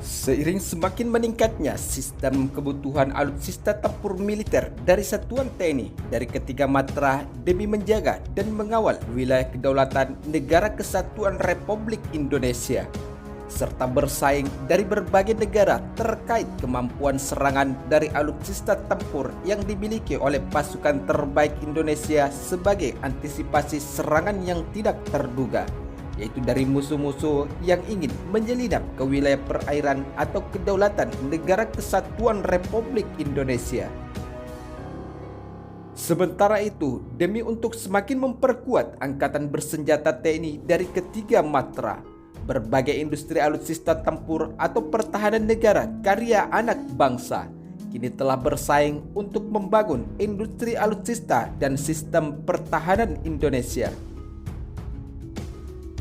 Seiring semakin meningkatnya sistem kebutuhan alutsista tempur militer dari satuan TNI dari ketiga matra demi menjaga dan mengawal wilayah kedaulatan Negara Kesatuan Republik Indonesia, serta bersaing dari berbagai negara terkait kemampuan serangan dari alutsista tempur yang dimiliki oleh pasukan terbaik Indonesia sebagai antisipasi serangan yang tidak terduga, yaitu dari musuh-musuh yang ingin menyelinap ke wilayah perairan atau kedaulatan Negara Kesatuan Republik Indonesia. Sementara itu, demi untuk semakin memperkuat Angkatan Bersenjata TNI dari ketiga matra, berbagai industri alutsista tempur atau pertahanan negara karya anak bangsa kini telah bersaing untuk membangun industri alutsista dan sistem pertahanan Indonesia.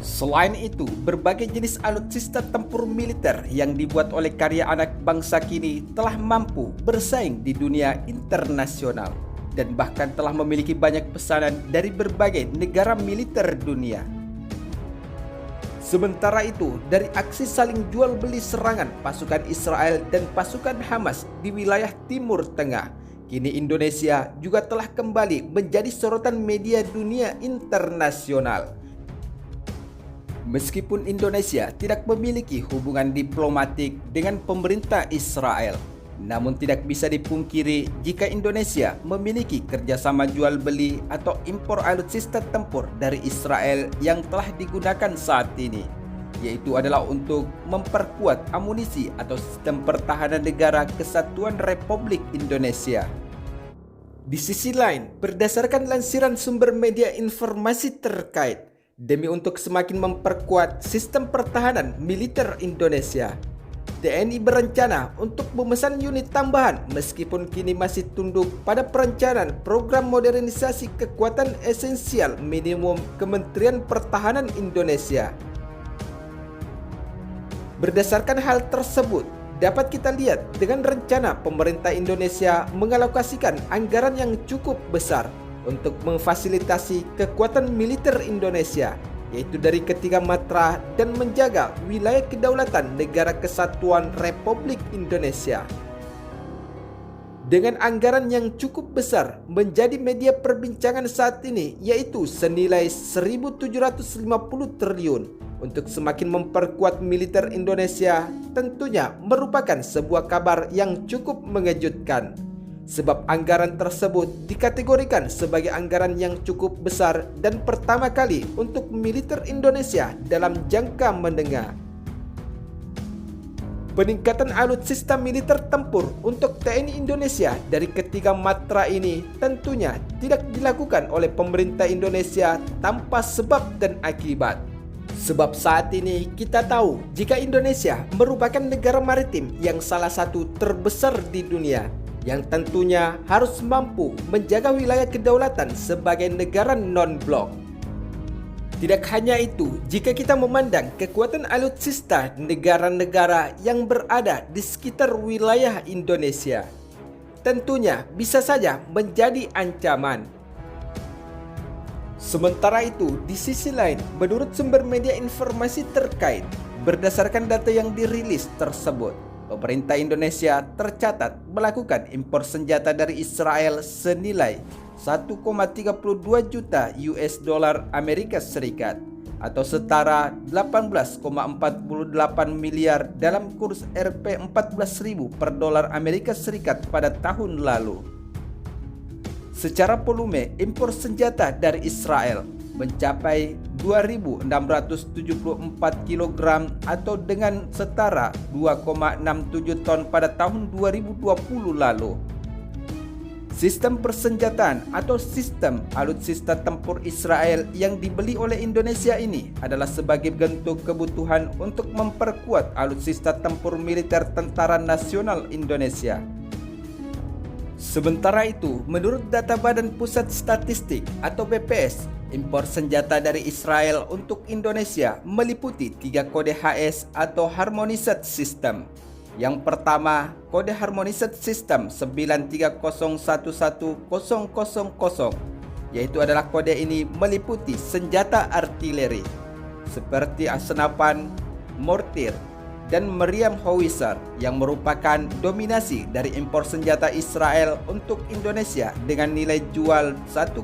Selain itu, berbagai jenis alutsista tempur militer yang dibuat oleh karya anak bangsa kini telah mampu bersaing di dunia internasional dan bahkan telah memiliki banyak pesanan dari berbagai negara militer dunia. Sementara itu, dari aksi saling jual beli serangan pasukan Israel dan pasukan Hamas di wilayah Timur Tengah, kini Indonesia juga telah kembali menjadi sorotan media dunia internasional. Meskipun Indonesia tidak memiliki hubungan diplomatik dengan pemerintah Israel, namun tidak bisa dipungkiri jika Indonesia memiliki kerjasama jual beli atau impor alutsista tempur dari Israel yang telah digunakan saat ini, yaitu adalah untuk memperkuat amunisi atau sistem pertahanan Negara Kesatuan Republik Indonesia. Di sisi lain, berdasarkan lansiran sumber media informasi terkait, demi untuk semakin memperkuat sistem pertahanan militer Indonesia, TNI berencana untuk memesan unit tambahan meskipun kini masih tunduk pada perencanaan program modernisasi kekuatan esensial minimum Kementerian Pertahanan Indonesia. Berdasarkan hal tersebut, dapat kita lihat dengan rencana pemerintah Indonesia mengalokasikan anggaran yang cukup besar untuk memfasilitasi kekuatan militer Indonesia, yaitu dari ketiga matra dan menjaga wilayah kedaulatan Negara Kesatuan Republik Indonesia. Dengan anggaran yang cukup besar menjadi media perbincangan saat ini, yaitu senilai 1.750 triliun untuk semakin memperkuat militer Indonesia, tentunya merupakan sebuah kabar yang cukup mengejutkan. Sebab anggaran tersebut dikategorikan sebagai anggaran yang cukup besar dan pertama kali untuk militer Indonesia dalam jangka menengah. Peningkatan alutsista militer tempur untuk TNI Indonesia dari ketiga matra ini tentunya tidak dilakukan oleh pemerintah Indonesia tanpa sebab dan akibat. Sebab saat ini kita tahu jika Indonesia merupakan negara maritim yang salah satu terbesar di dunia, yang tentunya harus mampu menjaga wilayah kedaulatan sebagai negara non-blok. Tidak hanya itu, jika kita memandang kekuatan alutsista negara-negara yang berada di sekitar wilayah Indonesia, tentunya bisa saja menjadi ancaman. Sementara itu, di sisi lain, menurut sumber media informasi terkait, berdasarkan data yang dirilis tersebut, pemerintah Indonesia tercatat melakukan impor senjata dari Israel senilai 1,32 juta US dollar Amerika Serikat atau setara 18,48 miliar dalam kurs Rp 14.000 per dolar Amerika Serikat pada tahun lalu. Secara volume, impor senjata dari Israel mencapai 2.674 kg atau dengan setara 2,67 ton pada tahun 2020 lalu. Sistem persenjataan atau sistem alutsista tempur Israel yang dibeli oleh Indonesia ini adalah sebagai bentuk kebutuhan untuk memperkuat alutsista tempur militer Tentara Nasional Indonesia. Sementara itu, menurut data Badan Pusat Statistik atau BPS, impor senjata dari Israel untuk Indonesia meliputi 3 kode HS atau Harmonised System. Yang pertama, kode Harmonised System 9301100, yaitu adalah kode ini meliputi senjata artileri seperti senapan, mortir, dan Meriam Howitzer yang merupakan dominasi dari impor senjata Israel untuk Indonesia dengan nilai jual 1,28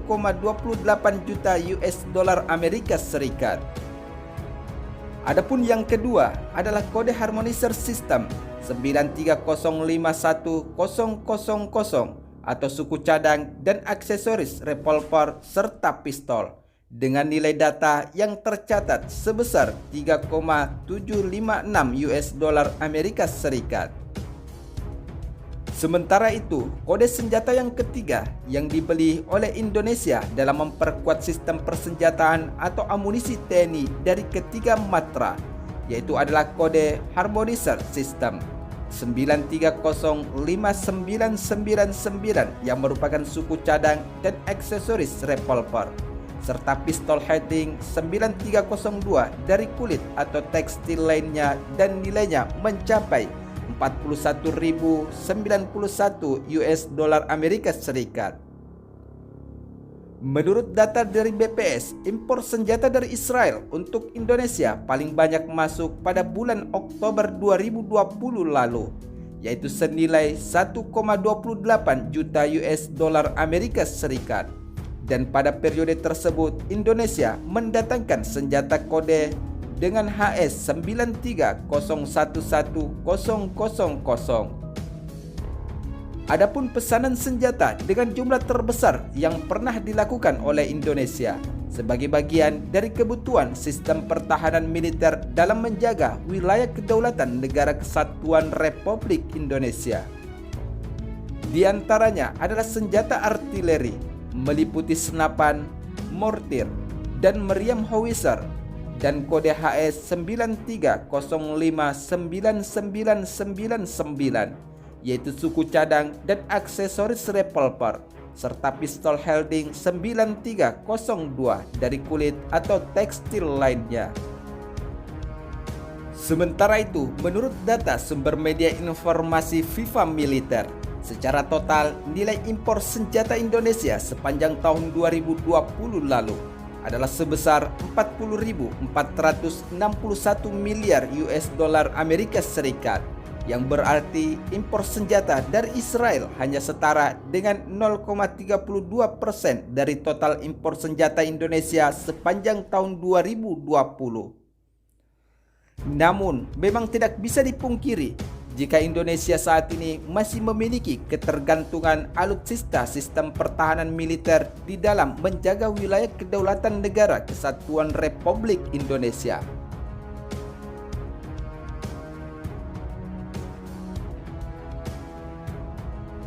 juta US dolar Amerika Serikat. Adapun yang kedua adalah kode harmonizer sistem 93051.000 atau suku cadang dan aksesoris revolver serta pistol dengan nilai data yang tercatat sebesar 3,756 US dolar Amerika Serikat. Sementara itu, kode senjata yang ketiga yang dibeli oleh Indonesia dalam memperkuat sistem persenjataan atau amunisi TNI dari ketiga matra, yaitu adalah kode harmonizer system 9305999 yang merupakan suku cadang dan aksesoris revolver, serta pistol Heading 9302 dari kulit atau tekstil lainnya dan nilainya mencapai 41.091 US dolar Amerika Serikat. Menurut data dari BPS, impor senjata dari Israel untuk Indonesia paling banyak masuk pada bulan Oktober 2020 lalu, yaitu senilai 1,28 juta US dolar Amerika Serikat. Dan pada periode tersebut, Indonesia mendatangkan senjata kode dengan HS 9301100. Adapun pesanan senjata dengan jumlah terbesar yang pernah dilakukan oleh Indonesia sebagai bagian dari kebutuhan sistem pertahanan militer dalam menjaga wilayah kedaulatan Negara Kesatuan Republik Indonesia. Di antaranya adalah senjata artileri meliputi senapan, mortir, dan meriam howitzer dan kode HS 930599999 yaitu suku cadang dan aksesoris revolver serta pistol Helding 9302 dari kulit atau tekstil lainnya. Sementara itu, menurut data sumber media informasi FIFA Militer, secara total nilai impor senjata Indonesia sepanjang tahun 2020 lalu adalah sebesar 40.461 miliar US dolar Amerika Serikat, yang berarti impor senjata dari Israel hanya setara dengan 0,32% dari total impor senjata Indonesia sepanjang tahun 2020. Namun, memang tidak bisa dipungkiri jika Indonesia saat ini masih memiliki ketergantungan alutsista sistem pertahanan militer di dalam menjaga wilayah kedaulatan Negara Kesatuan Republik Indonesia.